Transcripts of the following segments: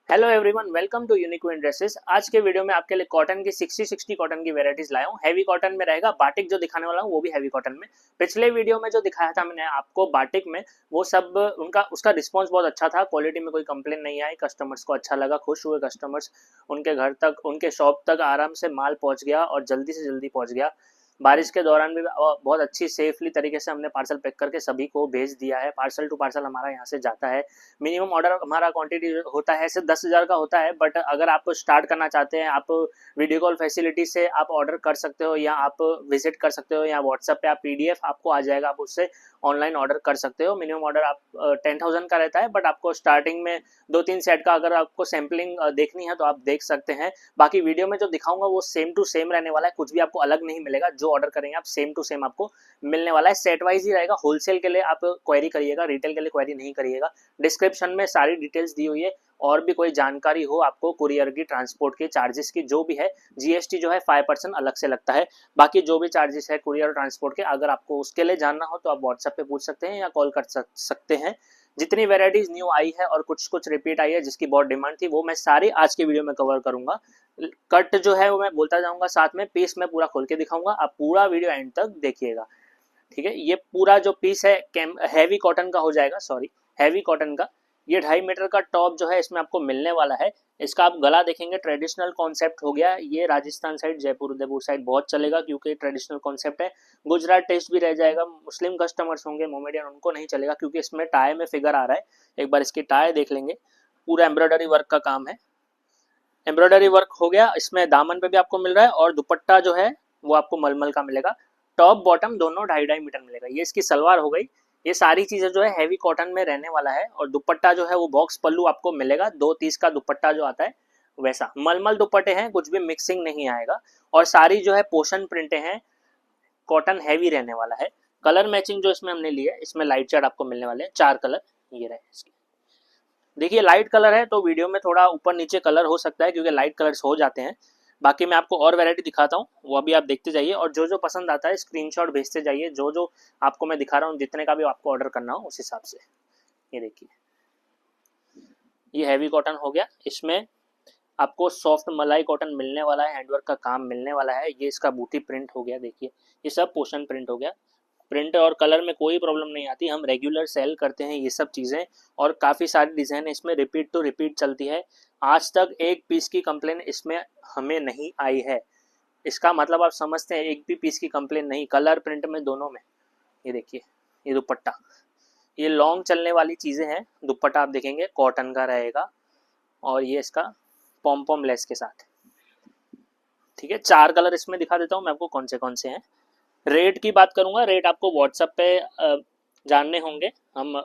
Hello everyone, welcome to Uniqueen dresses. आज के video में आपके लिए कॉटन की 60 कॉटन की वेराइटीज लाया हूँ। हैवी कॉटन में रहेगा, बाटिक जो दिखाने वाला हूँ वो भी हैवी कॉटन में। पिछले वीडियो में जो दिखाया था मैंने आपको बाटिक में, वो सब उनका उसका रिस्पांस बहुत अच्छा था। क्वालिटी में कोई कंप्लेन नहीं आई, कस्टमर्स को अच्छा लगा, खुश हुए कस्टमर्स। उनके घर तक, उनके शॉप तक आराम से माल पहुंच गया और जल्दी से जल्दी पहुंच गया। बारिश के दौरान भी बहुत अच्छी सेफली तरीके से हमने पार्सल पैक करके सभी को भेज दिया है। पार्सल टू पार्सल हमारा यहाँ से जाता है। मिनिमम ऑर्डर हमारा क्वांटिटी होता है सिर्फ 10,000 का होता है, बट अगर आप स्टार्ट करना चाहते हैं, आप वीडियो कॉल फैसिलिटी से आप ऑर्डर कर सकते हो, या आप विजिट कर सकते हो, या व्हाट्सएप पे आप पीडीएफ आपको आ जाएगा, आप उससे ऑनलाइन ऑर्डर कर सकते हो। मिनिमम ऑर्डर आप 10,000 का रहता है, बट आपको स्टार्टिंग में 2-3 सेट का अगर आपको सैम्पलिंग देखनी है तो आप देख सकते हैं। बाकी वीडियो में जो दिखाऊंगा वो सेम टू सेम रहने वाला है, कुछ भी आपको अलग नहीं मिलेगा। जो ऑर्डर करेंगे आप सेम टू सेम आपको मिलने वाला है। सेट वाइज ही रहेगा। होलसेल के लिए आप क्वेरी करिएगा, रिटेल के लिए क्वेरी नहीं करिएगा। डिस्क्रिप्शन में सारी डिटेल्स दी हुई है। और भी कोई जानकारी हो आपको कुरियर की, ट्रांसपोर्ट की, चार्जेस की, जो भी है, जीएसटी जो है 5% अलग से लगता है। बाकी जो भी चार्जेस है कुरियर और ट्रांसपोर्ट के, अगर आपको उसके लिए जानना हो तो आप व्हाट्सएप पे पूछ सकते हैं या कॉल कर सकते हैं। जितनी वेराइटीज न्यू आई है और कुछ कुछ रिपीट आई है जिसकी बहुत डिमांड थी, वो मैं सारी आज के वीडियो में कवर करूंगा। कट जो है वो मैं बोलता जाऊंगा, साथ में पीस में पूरा खोल के दिखाऊंगा। आप पूरा वीडियो एंड तक देखिएगा, ठीक है। ये पूरा जो पीस है हैवी कॉटन का हो जाएगा, सॉरी, हैवी कॉटन का। ये 2.5 मीटर का टॉप जो है इसमें आपको मिलने वाला है। इसका आप गला देखेंगे, ट्रेडिशनल कॉन्सेप्ट हो गया। ये राजस्थान साइड, जयपुर उदयपुर साइड बहुत चलेगा, क्योंकि ट्रेडिशनल कॉन्सेप्ट है। गुजरात टेस्ट भी रह जाएगा। मुस्लिम कस्टमर्स होंगे, मोमेडियन, उनको नहीं चलेगा, क्योंकि इसमें टाई में फिगर आ रहा है। एक बार इसकी टाई देख लेंगे। पूरा एम्ब्रॉयडरी वर्क का काम है। एम्ब्रॉयडरी वर्क हो गया, इसमें दामन पे भी आपको मिल रहा है, और दुपट्टा जो है वो आपको मलमल का मिलेगा। टॉप बॉटम दोनों 2.5-2.5 मीटर मिलेगा। ये इसकी सलवार हो गई। ये सारी चीजें जो है हैवी कॉटन में रहने वाला है। और दुपट्टा जो है वो बॉक्स पल्लू आपको मिलेगा, 2 30 का दुपट्टा जो आता है वैसा। मलमल दुपट्टे हैं, कुछ भी मिक्सिंग नहीं आएगा। और सारी जो है पोषण प्रिंटे हैं। कॉटन हैवी रहने वाला है। कलर मैचिंग जो इसमें हमने लिया है, इसमें लाइट चार्ट आपको मिलने वाले हैं, 4 कलर ये रहे इसके। देखिए लाइट कलर है तो वीडियो में थोड़ा ऊपर नीचे कलर हो सकता है, क्योंकि लाइट कलर्स हो जाते हैं। बाकी मैं आपको और वैरायटी दिखाता हूँ, वो अभी आप देखते जाइए। और जो जो पसंद आता है स्क्रीनशॉट भेजते जाइए, जो जो आपको मैं दिखा रहा हूँ, जितने का भी आपको ऑर्डर करना हो उस हिसाब से। ये देखिए, ये हैवी कॉटन हो गया। इसमें आपको सॉफ्ट मलाई कॉटन मिलने वाला है, हैंडवर्क का काम मिलने वाला है। ये इसका बूटी प्रिंट हो गया, देखिए ये सब पोषण प्रिंट हो गया। प्रिंट और कलर में कोई प्रॉब्लम नहीं आती, हम रेगुलर सेल करते हैं ये सब चीज़ें। और काफ़ी सारी डिज़ाइन इसमें रिपीट टू रिपीट चलती है। आज तक एक पीस की कंप्लेन इसमें हमें नहीं आई है। इसका मतलब आप समझते हैं, एक भी पीस की कंप्लेन नहीं, कलर प्रिंट में दोनों में। ये देखिए, ये दुपट्टा, ये लॉन्ग चलने वाली चीज़ें हैं। दुपट्टा आप देखेंगे कॉटन का रहेगा, और ये इसका पॉम पॉम लेस के साथ, ठीक है। 4 कलर इसमें दिखा देता हूँ मैं आपको कौन से हैं। रेट की बात करूंगा, रेट आपको व्हाट्सएप पे जानने होंगे। हम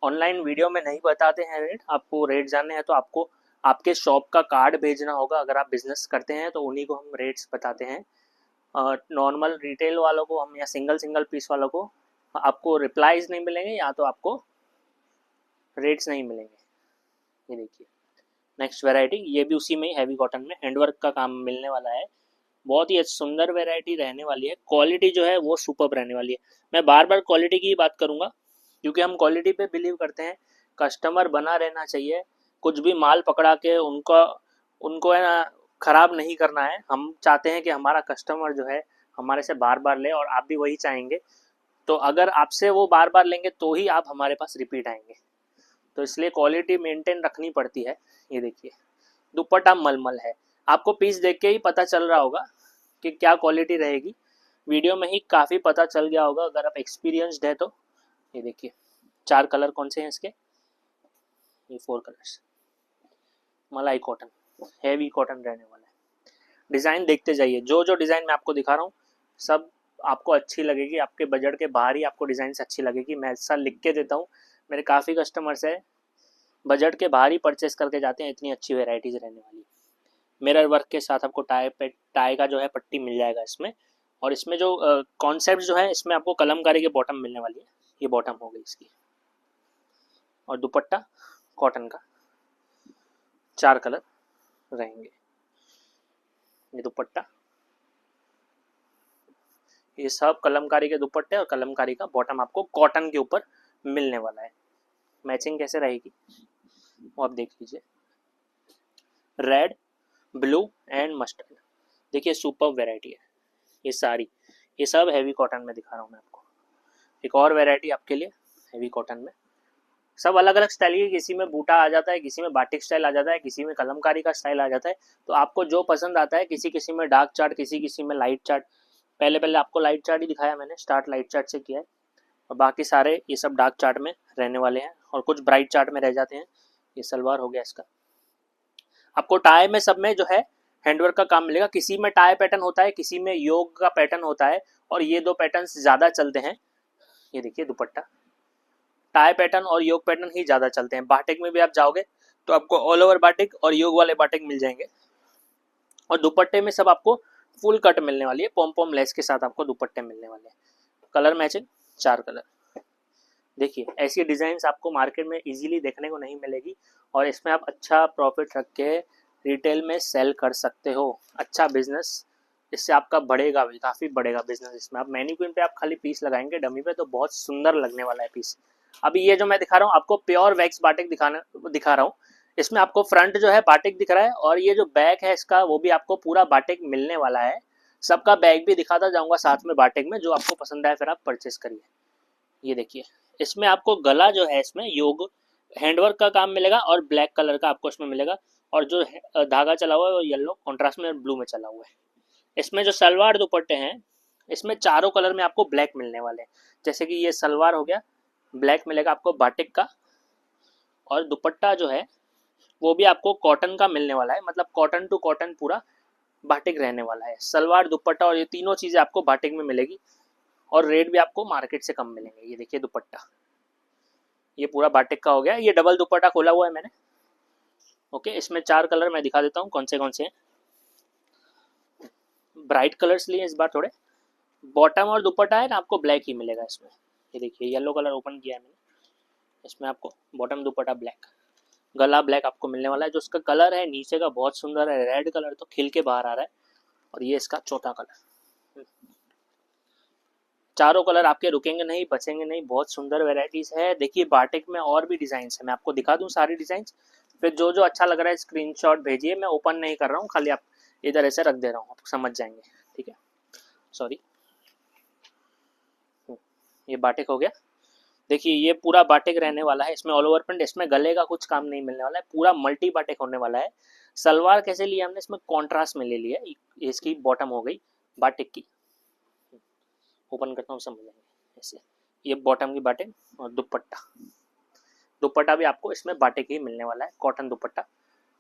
ऑनलाइन वीडियो में नहीं बताते हैं रेट। आपको रेट जानने हैं तो आपको आपके शॉप का कार्ड भेजना होगा। अगर आप बिजनेस करते हैं तो उन्हीं को हम रेट्स बताते हैं। नॉर्मल रिटेल वालों को हम, या सिंगल सिंगल पीस वालों को, आपको रिप्लाईज नहीं मिलेंगे, या तो आपको रेट्स नहीं मिलेंगे। ये देखिए नेक्स्ट वैरायटी, ये भी उसी में ही हैवी कॉटन में हैंडवर्क का काम मिलने वाला है। बहुत ही सुंदर वैरायटी रहने वाली है। क्वालिटी जो है वो सुपर्ब रहने वाली है। मैं बार बार क्वालिटी की बात करूंगा, क्योंकि हम क्वालिटी पे बिलीव करते हैं। कस्टमर बना रहना चाहिए। कुछ भी माल पकड़ा के उनका उनको है ना खराब नहीं करना है। हम चाहते हैं कि हमारा कस्टमर जो है हमारे से बार बार ले, और आप भी वही चाहेंगे। तो अगर आपसे वो बार बार लेंगे तो ही आप हमारे पास रिपीट आएंगे। तो इसलिए क्वालिटी मेंटेन रखनी पड़ती है। ये देखिए, दुपट्टा मलमल है। आपको पीस देख के ही पता चल रहा होगा कि क्या क्वालिटी रहेगी। वीडियो में ही काफ़ी पता चल गया होगा अगर आप एक्सपीरियंसड है तो। ये देखिए 4 कलर कौन से हैं इसके, ये 4 कलर्स। मलाई कॉटन, हैवी कॉटन रहने वाला है। डिज़ाइन देखते जाइए, जो जो डिज़ाइन मैं आपको दिखा रहा हूँ सब आपको अच्छी लगेगी। आपके बजट के बाहर ही आपको डिज़ाइन अच्छी लगेगी। मैं ऐसा लिख के देता हूँ, मेरे काफ़ी कस्टमर्स है बजट के बाहर ही परचेस करके जाते हैं। इतनी अच्छी वेराइटीज़ रहने वाली है। मिरर वर्क के साथ आपको टाई का जो है पट्टी मिल जाएगा इसमें। और इसमें जो कॉन्सेप्ट जो है, इसमें आपको कलमकारी के बॉटम मिलने वाली है। ये बॉटम हो गई इसकी। और दुपट्टा कॉटन का, 4 कलर रहेंगे। ये दुपट्टा, ये सब कलमकारी के दुपट्टे और कलमकारी का बॉटम आपको कॉटन के ऊपर मिलने वाला है। मैचिंग कैसे रहेगी वो आप देख लीजिए। Red, blue and mustard. देखिए सुपर वेराइटी है ये सारी, ये सब हैवी कॉटन में दिखा रहा हूँ मैं आपको। एक और वेराइटी आपके लिए हैवी कॉटन में, सब अलग अलग स्टाइल की, किसी में बूटा आ जाता है, किसी में बाटिक स्टाइल आ जाता है, किसी में कलमकारी का स्टाइल आ जाता है। तो आपको जो पसंद आता है, किसी किसी में डार्क चार्ट, किसी किसी में लाइट चार्ट। पहले पहले आपको लाइट चार्ट ही दिखाया मैंने, स्टार्ट लाइट चार्ट से किया है, और बाकी सारे ये सब डार्क चार्ट में रहने वाले हैं और कुछ ब्राइट चार्ट में रह जाते हैं। ये सलवार हो गया इसका। आपको टाई में सब में जो है हैंडवर्क का काम मिलेगा, किसी में टाई पैटर्न होता है, किसी में योग का पैटर्न होता है, और ये दो पैटर्न ज़्यादा चलते हैं। ये देखिए दुपट्टा, टाई पैटर्न और योग पैटर्न ही ज़्यादा चलते हैं। बाटिक में भी आप जाओगे तो आपको ऑल ओवर बाटिक और योग वाले बाटिक मिल जाएंगे, और दुपट्टे में सब आपको फुल कट मिलने वाली है, पॉम पॉम लेस के साथ आपको दुपट्टे मिलने वाले हैं। Colour matching 4 colour. देखिए ऐसी डिज़ाइंस आपको मार्केट में इजीली देखने को नहीं मिलेगी, और इसमें आप अच्छा प्रॉफिट रख के रिटेल में सेल कर सकते हो। अच्छा बिजनेस इससे आपका बढ़ेगा भी, काफ़ी बढ़ेगा बिजनेस इसमें। आप मैनीक्विन पे आप खाली पीस लगाएंगे डमी पे तो बहुत सुंदर लगने वाला है पीस। अभी ये जो मैं दिखा रहा हूँ आपको प्योर वैक्स बाटिक दिखा रहा हूँ। इसमें आपको फ्रंट जो है बाटिक दिख रहा है, और ये जो बैक है इसका वो भी आपको पूरा बाटिक मिलने वाला है। सबका बैग भी दिखाता जाऊंगा साथ में बाटिक में, जो आपको पसंद आए फिर आप परचेस करिए। ये देखिए इसमें आपको गला जो है इसमें योग हैंडवर्क का काम मिलेगा, और ब्लैक कलर का आपको इसमें मिलेगा, और जो धागा चला हुआ है वो येलो कॉन्ट्रास्ट में ब्लू में चला हुआ है। इसमें जो सलवार दुपट्टे हैं इसमें चारों कलर में आपको ब्लैक मिलने वाले हैं। जैसे कि ये सलवार हो गया, ब्लैक मिलेगा आपको बाटिक का, और दुपट्टा जो है वो भी आपको कॉटन का मिलने वाला है, मतलब कॉटन टू कॉटन पूरा बाटिक रहने वाला है। सलवार दुपट्टा और ये तीनों चीज़ें आपको बाटिक में मिलेगी, और रेट भी आपको मार्केट से कम मिलेंगे। ये देखिए दुपट्टा, ये पूरा बाटिक का हो गया। ये डबल दुपट्टा खोला हुआ है मैंने। ओके, इसमें 4 कलर मैं दिखा देता हूँ कौन से हैं। ब्राइट कलर्स लिए इस बार थोड़े। बॉटम और दुपट्टा है ना आपको ब्लैक ही मिलेगा इसमें। ये देखिए येलो कलर ओपन किया है मैंने, इसमें आपको बॉटम दुपट्टा ब्लैक, गला ब्लैक आपको मिलने वाला है। जो इसका कलर है नीचे का बहुत सुंदर है, रेड कलर तो खिल के बाहर आ रहा है, और ये इसका चौथा कलर। चारों कलर आपके रुकेंगे नहीं, बचेंगे नहीं, बहुत सुंदर वेराइटीज है। देखिए बाटिक में और भी डिजाइन है, मैं आपको दिखा दूं सारी डिजाइन, फिर जो जो अच्छा लग रहा है स्क्रीनशॉट भेजिए। मैं ओपन नहीं कर रहा हूँ, खाली आप इधर ऐसे रख दे रहा हूँ, आप समझ जाएंगे। ठीक है, सॉरी। ये बाटिक हो गया। देखिए ये पूरा बाटिक रहने वाला है, इसमें ऑल ओवर प्रिंट, इसमें गले का कुछ काम नहीं मिलने वाला है, पूरा मल्टी बाटिक होने वाला है। सलवार कैसे लिया हमने, इसमें कॉन्ट्रास्ट में ले लिया, इसकी बॉटम हो गई बाटिक की। ओपन करता हूँ समझ जाएंगे ऐसे। ये बॉटम की बाटिक, और दुपट्टा, दुपट्टा भी आपको इसमें बाटिक ही मिलने वाला है, कॉटन दुपट्टा।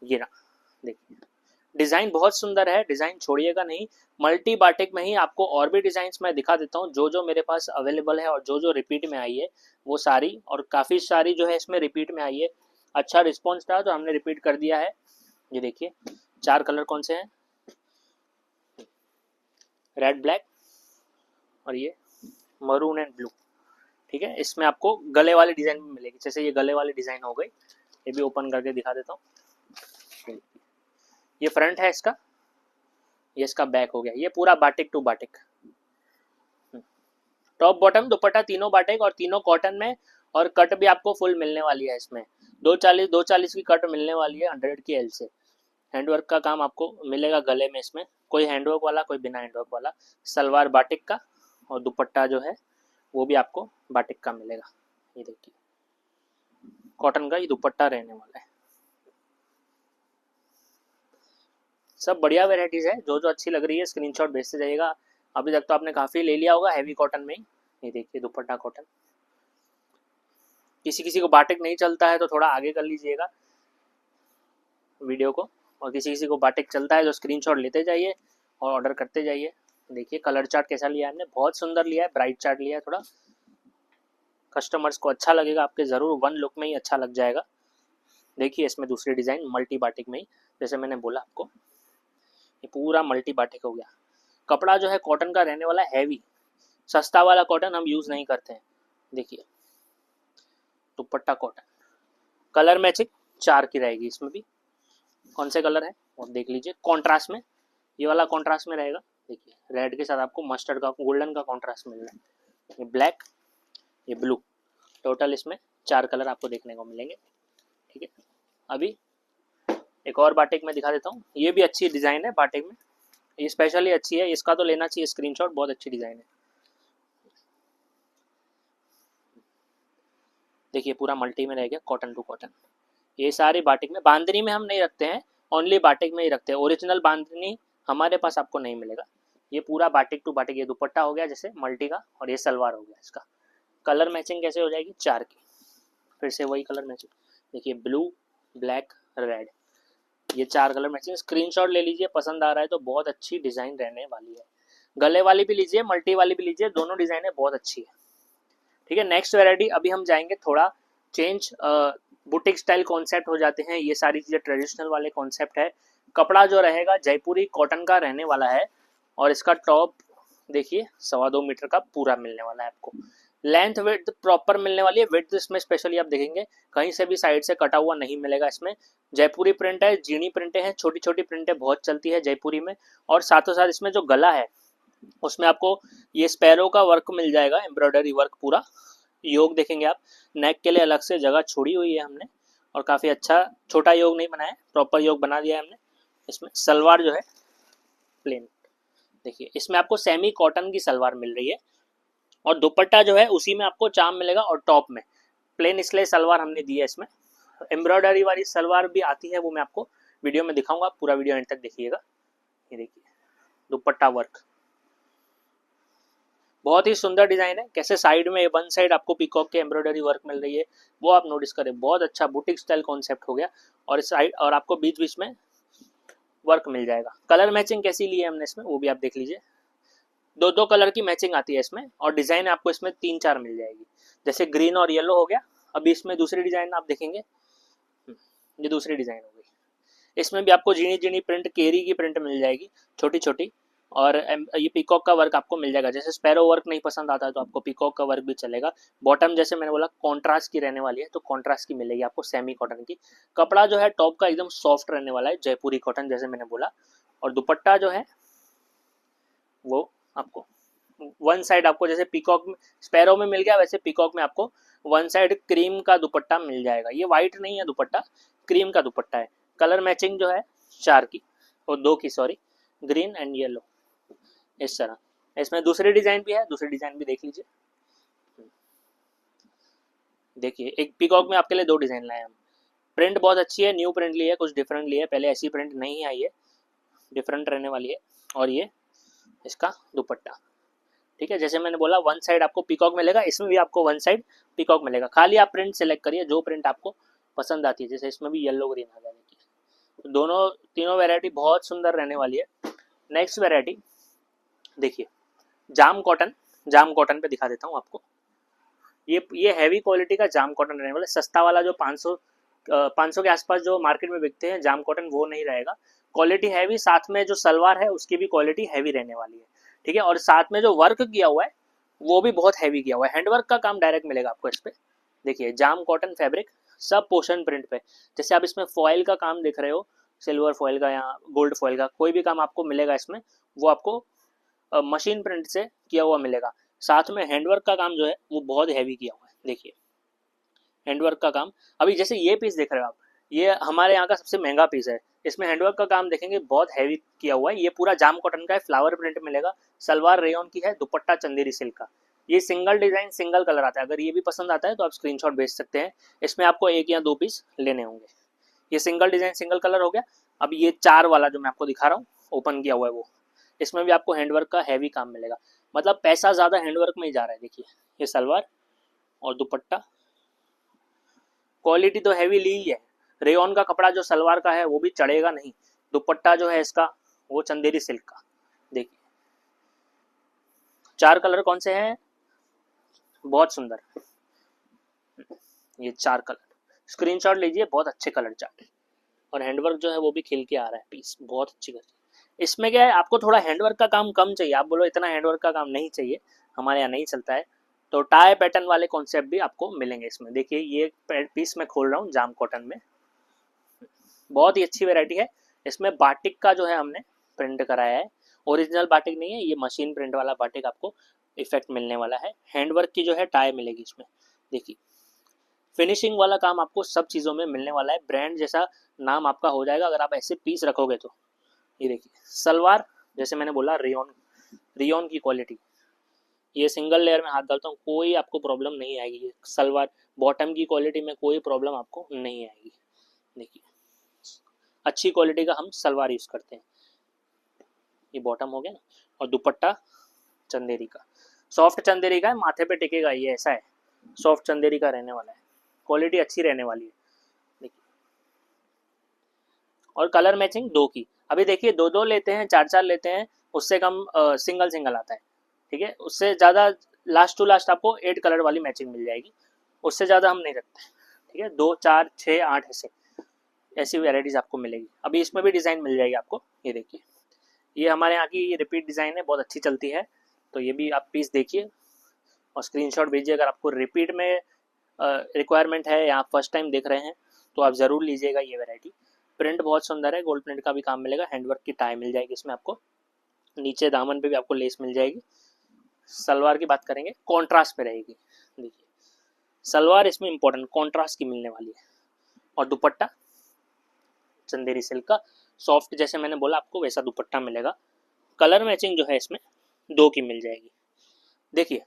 ये ना देखिए डिज़ाइन बहुत सुंदर है, डिज़ाइन छोड़िएगा नहीं। मल्टी बाटिक में ही आपको और भी डिज़ाइंस मैं दिखा देता हूँ, जो जो मेरे पास अवेलेबल है, और जो जो रिपीट में आई है वो सारी, और काफ़ी सारी जो है इसमें रिपीट में आई है। अच्छा रिस्पॉन्स था तो हमने रिपीट कर दिया है। ये देखिए 4 कलर कौन से हैं, रेड ब्लैक और ये मरून एंड ब्लू। ठीक है, इसमें आपको गले वाली डिज़ाइन भी मिलेगी, जैसे ये गले वाली डिज़ाइन हो गई। ये भी ओपन करके दिखा देता हूँ। ये फ्रंट है इसका, ये इसका बैक हो गया। ये पूरा batik to batik, top bottom dupatta तीनों बाटिक, और तीनों कॉटन में, और कट भी आपको फुल मिलने वाली है इसमें। 240 की कट मिलने वाली है 100 की एल से। हैंडवर्क का काम आपको मिलेगा गले में, इसमें कोई हैंडवर्क वाला कोई बिना हैंडवर्क वाला। सलवार बाटिक का, और दुपट्टा जो है वो भी आपको बाटिक का मिलेगा। ये देखिए कॉटन का ये दुपट्टा रहने वाला है। सब बढ़िया वेराइटीज़ है, जो जो अच्छी लग रही है स्क्रीनशॉट भेजते जाइएगा। अभी तक तो आपने काफ़ी ले लिया होगा हैवी कॉटन में ही। ये देखिए दुपट्टा कॉटन, किसी किसी को बाटिक नहीं चलता है तो थोड़ा आगे कर लीजिएगा वीडियो को, और किसी किसी को बाटिक चलता है तो स्क्रीनशॉट लेते जाइए और ऑर्डर करते जाइए। देखिए कलर चार्ट कैसा लिया है हमने, बहुत सुंदर लिया है, ब्राइट चार्ट लिया है थोड़ा। कस्टमर्स को अच्छा लगेगा आपके, ज़रूर वन लुक में ही अच्छा लग जाएगा। देखिए इसमें दूसरी डिज़ाइन मल्टी बाटिक में ही, जैसे मैंने बोला आपको ये पूरा मल्टी बाटिक हो गया। कपड़ा जो है कॉटन का रहने वाला है, हैवी, सस्ता वाला कॉटन हम यूज़ नहीं करते हैं। देखिए दुपट्टा कॉटन, कलर मैचिंग 4 की रहेगी इसमें भी। कौन से कलर है और देख लीजिए, कॉन्ट्रास्ट में, ये वाला कॉन्ट्रास्ट में रहेगा। देखिए रेड के साथ आपको मस्टर्ड का गोल्डन का कॉन्ट्रास्ट मिल रहा है। ये ब्लैक, ये ब्लू, टोटल इसमें 4 कलर आपको देखने को मिलेंगे। ठीक है, अभी एक और बाटिक में दिखा देता हूँ, ये भी अच्छी डिज़ाइन है बाटिक में, ये स्पेशली अच्छी है, इसका तो लेना चाहिए स्क्रीनशॉट, बहुत अच्छी डिज़ाइन है। देखिए पूरा मल्टी में रह गया, कॉटन टू कॉटन। ये सारी बाटिक में, बांधनी में हम नहीं रखते हैं, ओनली बाटिक में ही रखते हैं। ओरिजिनल बांधनी हमारे पास आपको नहीं मिलेगा। ये पूरा बाटिक टू बाटिक, ये दुपट्टा हो गया जैसे मल्टी का, और ये सलवार हो गया इसका। कलर मैचिंग कैसे हो जाएगी, 4 की, फिर से वही कलर मैचिंग। देखिए ब्लू, ब्लैक, रेड, ये 4 कलर मैचिंग। स्क्रीनशॉट ले लीजिए, पसंद आ रहा है तो। बहुत अच्छी डिज़ाइन रहने वाली है। गले वाली भी लीजिए, मल्टी वाली भी लीजिए, दोनों डिज़ाइनें बहुत अच्छी है। ठीक है, नेक्स्ट वेराइटी अभी हम जाएंगे थोड़ा चेंज, बुटीक स्टाइल कॉन्सेप्ट हो जाते हैं। ये सारी चीज़ें ट्रेडिशनल वाले कॉन्सेप्ट है। कपड़ा जो रहेगा जयपुरी कॉटन का रहने वाला है, और इसका टॉप देखिए 2.25 मीटर का पूरा मिलने वाला है आपको। लेंथ विड्थ प्रॉपर मिलने वाली है। विड्थ इसमें स्पेशली आप देखेंगे कहीं से भी साइड से कटा हुआ नहीं मिलेगा इसमें। जयपुरी प्रिंट है, जीनी प्रिंटें हैं, छोटी छोटी प्रिंटें बहुत चलती है जयपुरी में। और साथों साथ इसमें जो गला है उसमें आपको ये स्पैरो का वर्क मिल जाएगा, एम्ब्रॉयडरी वर्क पूरा। योग देखेंगे आप, नेक के लिए अलग से जगह छोड़ी हुई है हमने, और काफ़ी अच्छा, छोटा योग नहीं बनाया, प्रॉपर योग बना दिया है हमने। इसमें सलवार जो है प्लेन, देखिए इसमें आपको सेमी कॉटन की सलवार मिल रही है, और दुपट्टा जो है उसी में आपको चाम मिलेगा, और टॉप में प्लेन इसलिए सलवार हमने दी है। इसमें एम्ब्रॉयडरी वाली सलवार भी आती है, वो मैं आपको वीडियो में दिखाऊंगा, पूरा वीडियो एंड तक देखिएगा। ये देखिए दुपट्टा वर्क, बहुत ही सुंदर डिजाइन है। कैसे साइड में वन साइड आपको पीकॉक के एम्ब्रॉयडरी वर्क मिल रही है, वो आप नोटिस करें। बहुत अच्छा बुटीक स्टाइल कॉन्सेप्ट हो गया, और इस साइड और आपको बीच बीच में वर्क मिल जाएगा। कलर मैचिंग कैसी ली है हमने इसमें, वो भी आप देख लीजिए। 2 कलर की मैचिंग आती है इसमें, और डिजाइन आपको इसमें 3-4 मिल जाएगी। जैसे ग्रीन और येलो हो गया। अभी इसमें दूसरी डिजाइन आप देखेंगे, ये दूसरी डिजाइन हो गई। इसमें भी आपको जीनी जीनी प्रिंट, केरी की प्रिंट मिल जाएगी छोटी छोटी, और ये पीकॉक का वर्क आपको मिल जाएगा। जैसे स्पैरो वर्क नहीं पसंद आता है तो आपको पीकॉक का वर्क भी चलेगा। बॉटम जैसे मैंने बोला कॉन्ट्रास्ट की रहने वाली है, तो कॉन्ट्रास्ट की मिलेगी आपको, सेमी कॉटन की। कपड़ा जो है टॉप का एकदम सॉफ्ट रहने वाला है, जयपुरी कॉटन जैसे मैंने बोला। और दुपट्टा जो है वो आपको वन साइड, आपको जैसे पीकॉक में स्पैरो में मिल गया, वैसे पीकॉक में आपको वन साइड क्रीम का दुपट्टा मिल जाएगा। ये व्हाइट नहीं है दुपट्टा, क्रीम का दुपट्टा है। कलर मैचिंग जो है 4 की, और 2 की सॉरी, ग्रीन एंड येलो, इस तरह। इसमें दूसरी डिजाइन भी है, दूसरी डिजाइन भी देख लीजिए। देखिए एक पीकॉक में आपके लिए 2 डिजाइन लाए हम। प्रिंट बहुत अच्छी है, न्यू प्रिंट ली है, कुछ डिफरेंट ली है, पहले ऐसी प्रिंट नहीं आई है, डिफरेंट रहने वाली है। और ये इसका दुपट्टा, ठीक है। जैसे मैंने बोला वन साइड आपको पीकॉक मिलेगा, इसमें भी आपको वन साइड पीकॉक मिलेगा। खाली आप प्रिंट सेलेक्ट करिए जो प्रिंट आपको पसंद आती है। जैसे इसमें भी येलो ग्रीन आ जाएगी। तो दोनों तीनों वैरायटी बहुत सुंदर रहने वाली है। नेक्स्ट वैरायटी देखिए जाम कॉटन। जाम कॉटन पे दिखा देता हूँ आपको। ये हैवी क्वालिटी का जाम कॉटन रहने वाला। सस्ता वाला जो 500 के आसपास जो मार्केट में बिकते हैं जाम कॉटन, वो नहीं रहेगा। क्वालिटी हैवी, साथ में जो सलवार है उसकी भी क्वालिटी हैवी रहने वाली है, ठीक है। और साथ में जो वर्क किया हुआ है वो भी बहुत हैवी किया हुआ है। हैंडवर्क का काम डायरेक्ट मिलेगा आपको इस पे। देखिए जाम कॉटन फैब्रिक, सब पोर्शन प्रिंट पे। जैसे आप इसमें फॉइल का काम देख रहे हो, सिल्वर फॉइल का या गोल्ड फॉइल का, कोई भी काम आपको मिलेगा इसमें, वो आपको मशीन प्रिंट से किया हुआ मिलेगा। साथ में हैंडवर्क का काम जो है वो बहुत हैवी किया हुआ है। देखिए हैंडवर्क का काम, अभी जैसे ये पीस देख रहे हो आप, ये हमारे यहाँ का सबसे महंगा पीस है। इसमें हैंडवर्क का काम देखेंगे बहुत हैवी किया हुआ है। ये पूरा जाम कॉटन का है, फ्लावर प्रिंट मिलेगा। सलवार रेयन की है, दुपट्टा चंदेरी सिल्क का। ये सिंगल डिजाइन सिंगल कलर आता है। अगर ये भी पसंद आता है तो आप स्क्रीनशॉट भेज सकते हैं। इसमें आपको 1 या 2 पीस लेने होंगे। ये सिंगल डिजाइन सिंगल कलर हो गया। अब ये 4 वाला जो मैं आपको दिखा रहा हूँ ओपन किया हुआ है वो, इसमें भी आपको हैंडवर्क का हैवी काम मिलेगा। मतलब पैसा ज़्यादा हैंडवर्क में ही जा रहा है। देखिए ये सलवार और दुपट्टा, क्वालिटी तो हैवी ली ही है। रेयन का कपड़ा जो सलवार का है वो भी चढ़ेगा नहीं। दुपट्टा जो है इसका वो चंदेरी सिल्क का। देखिए 4 कलर कौन से हैं, बहुत सुंदर। ये 4 कलर स्क्रीनशॉट लीजिए, बहुत अच्छे कलर चार्ट। और हैंडवर्क जो है वो भी खिल के आ रहा है पीस, बहुत अच्छी कर। इसमें क्या है, आपको थोड़ा हैंडवर्क का काम कम चाहिए, आप बोलो इतना हैंडवर्क का काम नहीं चाहिए, हमारे यहाँ नहीं चलता है, तो टाई पैटर्न वाले कॉन्सेप्ट भी आपको मिलेंगे इसमें। देखिए ये पीस मैं खोल रहा हूँ जाम कॉटन में, बहुत ही अच्छी वेरायटी है। इसमें बाटिक का जो है हमने प्रिंट कराया है, ओरिजिनल बाटिक नहीं है, ये मशीन प्रिंट वाला बाटिक आपको इफेक्ट मिलने वाला है। हैंडवर्क की जो है टाई मिलेगी इसमें। देखिए फिनिशिंग वाला काम आपको सब चीज़ों में मिलने वाला है, ब्रांड जैसा नाम आपका हो जाएगा अगर आप ऐसे पीस रखोगे तो। ये देखिए सलवार, जैसे मैंने बोला रेयॉन, रेयॉन की क्वालिटी, ये सिंगल लेयर में हाथ डालता हूँ कोई आपको प्रॉब्लम नहीं आएगी। सलवार बॉटम की क्वालिटी में कोई प्रॉब्लम आपको नहीं आएगी। देखिए अच्छी क्वालिटी का हम सलवार यूज़ करते हैं। ये बॉटम हो गया ना, और दुपट्टा चंदेरी का, सॉफ्ट चंदेरी का है, माथे पे टिकेगा, ये ऐसा है सॉफ्ट चंदेरी का रहने वाला है, क्वालिटी अच्छी रहने वाली है। देखिए और कलर मैचिंग 2 की, अभी देखिए 2-2 लेते हैं, 4-4 लेते हैं, उससे कम सिंगल सिंगल आता है, ठीक है। उससे ज़्यादा लास्ट टू लास्ट आपको 8 कलर वाली मैचिंग मिल जाएगी, उससे ज़्यादा हम नहीं रखते, ठीक है। 2, 4, 6, 8 ऐसी वेराइटीज़ आपको मिलेगी। अभी इसमें भी डिज़ाइन मिल जाएगी आपको। ये देखिए ये हमारे यहाँ की रिपीट डिज़ाइन है, बहुत अच्छी चलती है, तो ये भी आप पीस देखिए और स्क्रीनशॉट भेजिए अगर आपको रिपीट में रिक्वायरमेंट है या आप फर्स्ट टाइम देख रहे हैं तो आप ज़रूर लीजिएगा ये वैरायटी। प्रिंट बहुत सुंदर है, गोल्ड प्रिंट का भी काम मिलेगा, हैंडवर्क की टाई मिल जाएगी इसमें आपको, नीचे दामन पे भी आपको लेस मिल जाएगी। सलवार की बात करेंगे, कॉन्ट्रास्ट पे रहेगी। देखिए सलवार इसमें इंपॉर्टेंट कॉन्ट्रास्ट की मिलने वाली है, और दुपट्टा चंदेरी सिल्क का सॉफ्ट, जैसे मैंने बोला आपको वैसा दुपट्टा मिलेगा। कलर मैचिंग जो है इसमें 2 की मिल जाएगी। देखिए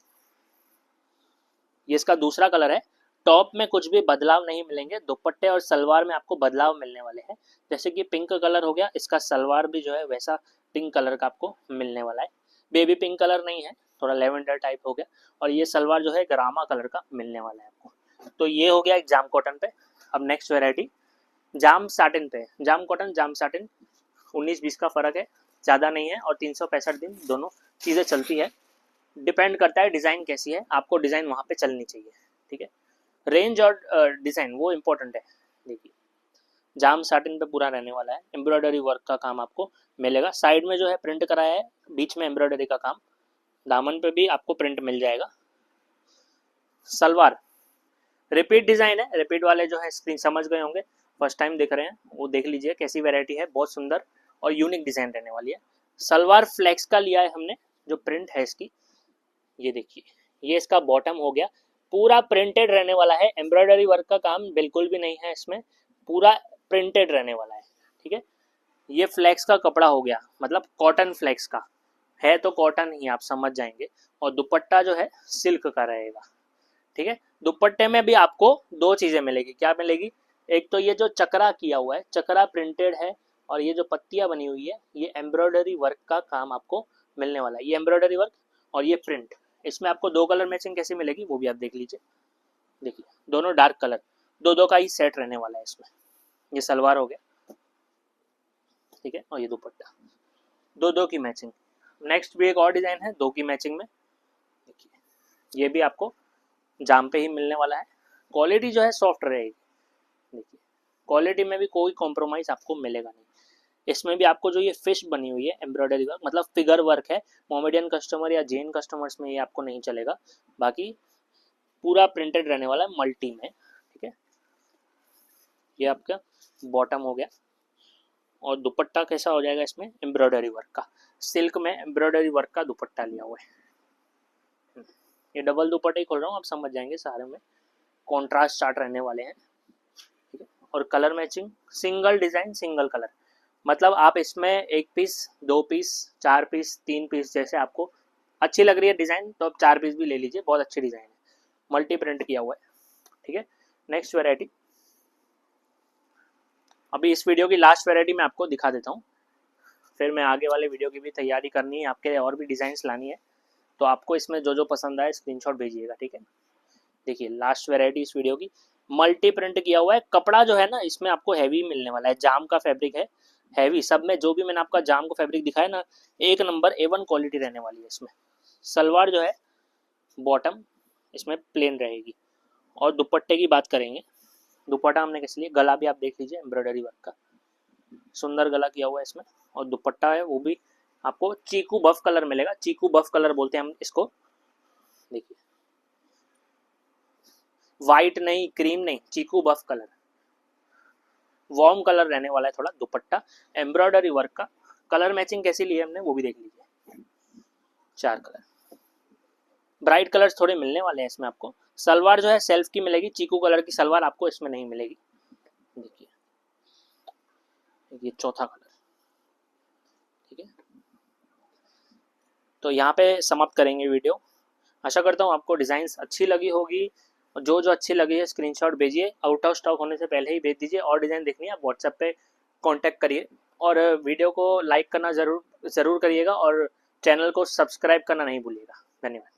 ये इसका दूसरा कलर है, टॉप में कुछ भी बदलाव नहीं मिलेंगे, दुपट्टे और सलवार में आपको बदलाव मिलने वाले हैं। जैसे कि पिंक कलर हो गया, इसका सलवार भी जो है वैसा पिंक कलर का आपको मिलने वाला है, बेबी पिंक कलर नहीं है, थोड़ा लेवेंडर टाइप हो गया, और ये सलवार जो है ग्रामा कलर का मिलने वाला है आपको। तो ये हो गया एक जाम कॉटन पे। अब नेक्स्ट वेराइटी जाम साटिन पे, जाम कॉटन जाम साटिन 19-20 का फ़र्क है, ज़्यादा नहीं है, और 365 दिन दोनों चीज़ें चलती है। डिपेंड करता है डिज़ाइन कैसी है, आपको डिज़ाइन वहाँ पे चलनी चाहिए, ठीक है। रेंज और डिज़ाइन वो इम्पोर्टेंट है। देखिए जाम साटिन पे पूरा रहने वाला है, एम्ब्रॉयडरी वर्क का काम आपको मिलेगा, साइड में जो है प्रिंट कराया है, बीच में एम्ब्रॉयडरी का काम, दामन पे भी आपको प्रिंट मिल जाएगा। सलवार रिपीट डिज़ाइन है, रिपीट वाले जो है स्क्रीन समझ गए होंगे, फर्स्ट टाइम देख रहे हैं वो देख लीजिए कैसी वैरायटी है, बहुत सुंदर और यूनिक डिज़ाइन रहने वाली है। सलवार फ्लेक्स का लिया है हमने, जो प्रिंट है इसकी, ये देखिए ये इसका बॉटम हो गया, पूरा प्रिंटेड रहने वाला है, एम्ब्रॉयडरी वर्क का काम बिल्कुल भी नहीं है इसमें, पूरा प्रिंटेड रहने वाला है, ठीक है। ये फ्लेक्स का कपड़ा हो गया, मतलब कॉटन फ्लेक्स का है, तो कॉटन ही आप समझ जाएंगे, और दुपट्टा जो है सिल्क का रहेगा, ठीक है। दुपट्टे में भी आपको 2 चीज़ें मिलेगी, क्या मिलेगी, एक तो ये जो चक्रा किया हुआ है, चक्रा प्रिंटेड है, और ये जो पत्तियां बनी हुई है ये एम्ब्रॉयडरी वर्क का काम आपको मिलने वाला है, ये एम्ब्रॉयडरी वर्क और ये प्रिंट। इसमें आपको 2 कलर मैचिंग कैसे मिलेगी वो भी आप देख लीजिए। देखिए दोनों डार्क कलर, 2-2 का ही सेट रहने वाला है इसमें। ये सलवार हो गया, ठीक है, और ये दुपट्टा, 2-2 की मैचिंग। नेक्स्ट भी एक और डिज़ाइन है 2 की मैचिंग में, देखिए ये भी आपको जाम पे ही मिलने वाला है, क्वालिटी जो है सॉफ्ट रहेगी। देखिए क्वालिटी में भी कोई कॉम्प्रोमाइज़ आपको मिलेगा नहीं। इसमें भी आपको जो ये फिश बनी हुई है एम्ब्रॉयडरी वर्क, मतलब फिगर वर्क है, मोमेडियन कस्टमर या जैन कस्टमर्स में ये आपको नहीं चलेगा, बाकी पूरा प्रिंटेड रहने वाला है मल्टी में, ठीक है। ये आपका बॉटम हो गया, और दुपट्टा कैसा हो जाएगा इसमें, एम्ब्रॉयडरी वर्क का, सिल्क में एम्ब्रॉयडरी वर्क का दुपट्टा लिया हुआ है। ये डबल दुपट्टा ही खोल रहा हूँ, आप समझ जाएंगे, सारे में कॉन्ट्रास्ट चार्ट रहने वाले हैं, ठीक है। और colour matching, single design single colour, मतलब आप इसमें 1 पीस 2 पीस 4 पीस 3 पीस, जैसे आपको अच्छी लग रही है डिज़ाइन तो आप 4 पीस भी ले लीजिए, बहुत अच्छी डिज़ाइन है, मल्टी प्रिंट किया हुआ है, ठीक है। नेक्स्ट वेराइटी, अभी इस वीडियो की लास्ट वेराइटी मैं आपको दिखा देता हूँ, फिर मैं आगे वाले वीडियो की भी तैयारी करनी है, आपके लिए और भी डिज़ाइंस लानी है, तो आपको इसमें जो जो पसंद आए स्क्रीनशॉट भेजिएगा, ठीक है। देखिए लास्ट वेराइटी इस वीडियो की, मल्टी प्रिंट किया हुआ है, कपड़ा जो है ना इसमें आपको हैवी मिलने वाला है, जाम का फैब्रिक है, हैवी, सब में जो भी मैंने आपका जाम का फैब्रिक दिखाया ना, 1 नंबर A1 क्वालिटी रहने वाली है इसमें। सलवार जो है बॉटम इसमें प्लेन रहेगी, और दुपट्टे की बात करेंगे, दुपट्टा हमने कैसे लिया, गला भी आप देख लीजिए एम्ब्रॉयडरी वर्क का, सुंदर गला किया हुआ है इसमें, और दुपट्टा है वो भी आपको चीकू बफ कलर मिलेगा, चीकू बफ कलर बोलते हैं हम इसको। देखिए वाइट नहीं, क्रीम नहीं, चीकू बफ कलर, वार्म कलर रहने वाला है थोड़ा, दुपट्टा एम्ब्रॉयडरी वर्क का, कलर मैचिंग कैसी ली है हमने वो भी देख लीजिए, 4 कलर, ब्राइट कलर्स थोड़े मिलने वाले हैं इसमें आपको, सलवार जो है सेल्फ की मिलेगी, चीकू कलर की सलवार आपको इसमें नहीं मिलेगी। देखिए ये चौथा कलर, ठीक है। तो यहाँ पे समाप्त करेंगे वीडियो। आशा करता हूँ आपको डिज़ाइंस अच्छी लगी होगी। जो जो अच्छी लगी है स्क्रीनशॉट भेजिए, आउट ऑफ स्टॉक होने से पहले ही भेज दीजिए। और डिज़ाइन देखनी है आप व्हाट्सएप पे कांटेक्ट करिए, और वीडियो को लाइक करना ज़रूर करिएगा, और चैनल को सब्सक्राइब करना नहीं भूलिएगा। धन्यवाद।